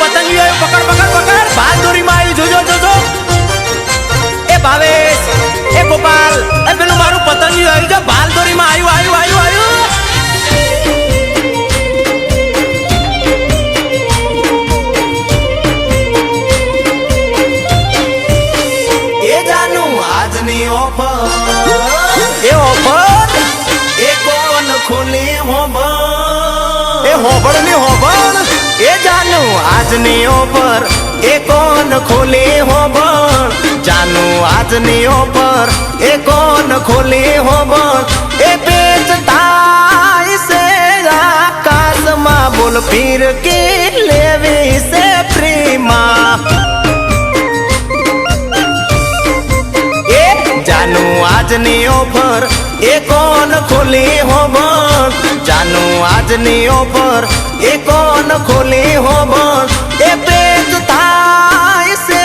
પતંગી આવ્યું, પકડ પકડ પકડ. ભાલ દોરીમાં આવ્યું, જોજો જોજો. એ ભાવેશ, એ ગોપાલ, એ પેલું મારું પતંગી આવ્યું છે, ભાલ દોરીમાં આવ્યું આવ્યું આવ્યું આવ્યું. એ જાનું આજની ઓફર, એ ઓફર એ કોણ ખોલી હોબળ, એ હોબળ ની હોબળ. એ જાનું આજની ઓફર, એ કોણ ખોલી હોબળ, જાનું આજની ઓફર, એ કોણ ખોલી હોબળ. એ પેચ થાય છે આકાશમાં, બોલ ફીર કે લેવી છે ફ્રીમાં. એ જાનું આજની ઓફર, એ કોણ ખોલી હોબળ, જાનું આજની ઓફર, એ કોણ ખોલી હોબળ. એ પેચ થાય છે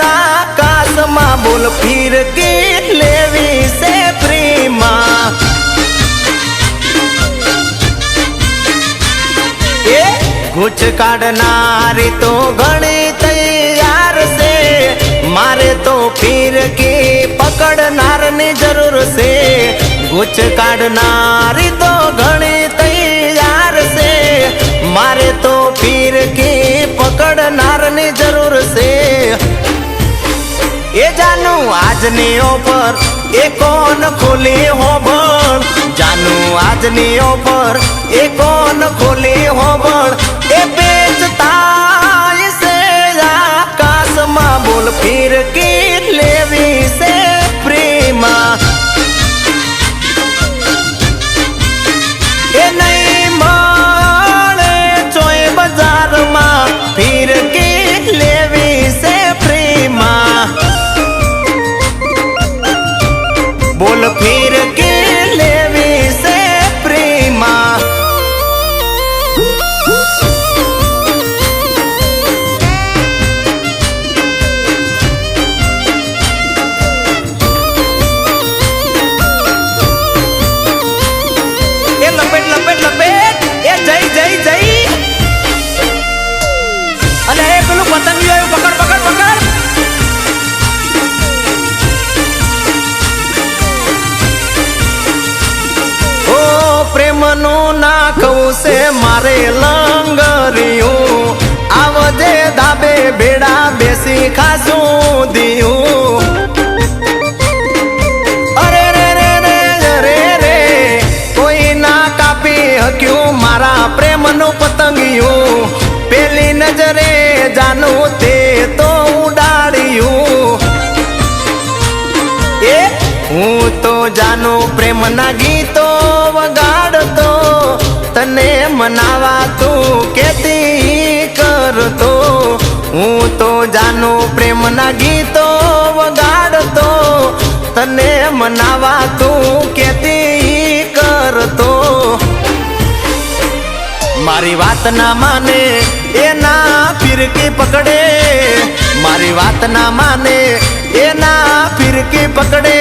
આકાશમાં, બોલ ફીર કે લેવી છે ફ્રીમાં. એ ગુચ કાઢનારી તો ઘણી તૈયાર છે, મારે તો ફીર કે પકડનારની જરૂર છે. ગુચ કાઢનારી તો ઘણી તૈયાર છે, મારે તો ફીર કે પકડનારની જરૂર છે. એ જાનું આજની ઓફર, એ કોણ ખોલી હોબળ, જાનું આજની ઓફર, એ કોણ ખોલી હોબળ. એ પેચ થાય છે આકાશમાં, બોલ ફીર કે લેવી છે ફ્રીમાં. એ નહીં મળે ચોય બજારમાં, ફીર કે લેવી છે ફ્રીમાં. બોલ ફીર કે લેવી છે ફ્રીમાં. એ લપેટ લપેટ લપેટ. એ જઈ જઈ જઈ. અને એ પેલું પતંગી આવ્યું, પકડ પકડ પકડ. ઓ પ્રેમનું નાખવું છે મારે લંગરિયું, આવજે ધાબે ભેડા બેસી ખાસું દિયું. અરે રે રે રે રે રે, કોઈ ના કાપી હક્યું મારા પ્રેમનું પતંગિયું. પેલી નજરે જાનું તે તો ઉડાડ્યું. એ હું તો જાનું પ્રેમના ગીતો વગાડતો, તને મનાવા તું કેતી કરતો. હું તો જાનું પ્રેમના ગીતો વગાડતો, તને મનાવા તું કેતી કરતો. મારી વાત ના માને એના ફિરકી પકડે, મારી વાત ના માને એના ફિરકી પકડે.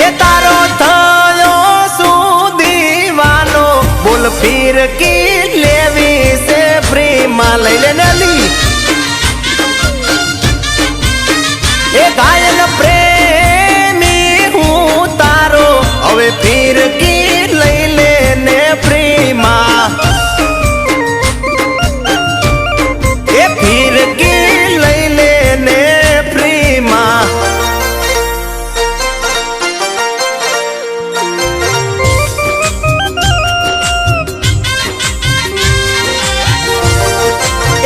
એ તારો થયો શું દીવાનો, બોલ ફિરકી લેવી છે ફ્રીમાં. લઈ લે નલી. એ ઘાયલ પ્રેમી હું તારો, હવે ફિરકી લઈ લે ને ફ્રીમાં. એ ફિરકી લઈ લે ને ફ્રીમાં.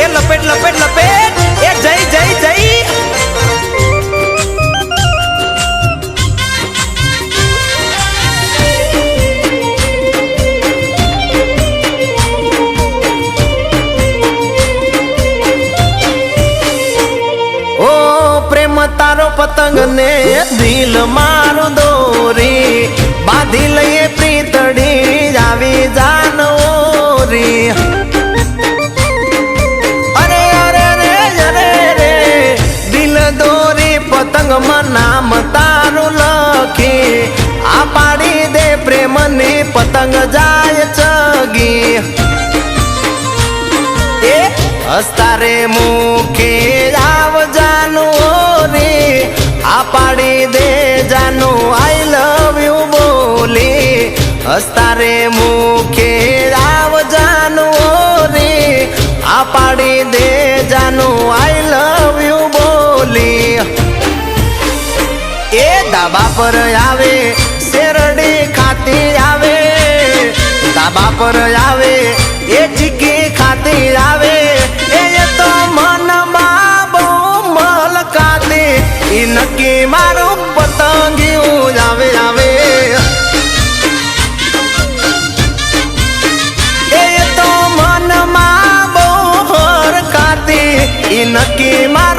એ લપેટ લપેટ લપેટ. એ જઈ જઈ જઈ. ઓ પ્રેમ તારો પતંગ ને દિલ મારું દોરી, બાંધી લઈએ પ્રીતડી આવી જાનોરી. અરે અરે રે અરે રે, દિલ દોરી પતંગમાં નામ તારું લખી, આ પાડી દે પ્રેમની પતંગ જાય ચગી. એ હસતા રે મુખે આવ જાનું રે આ પાડી દે જાનું આઈ લવ યુ બોલી હસતા રે મુખે આવ જાનું રે આ પાડી દે જાનું આઈ લવ યુ બોલી એ ધાબા પર આવે શેરડી ખાતી આવે ધાબા પર આવે એ ચીકી ખાતી આવે એ તો મનમાં બહુ મલકાતી ઈ નક્કી મારું પતંગિયું આવે આવે એ તો મનમાં બહુ હરખાતી ઈ નક્કી મારું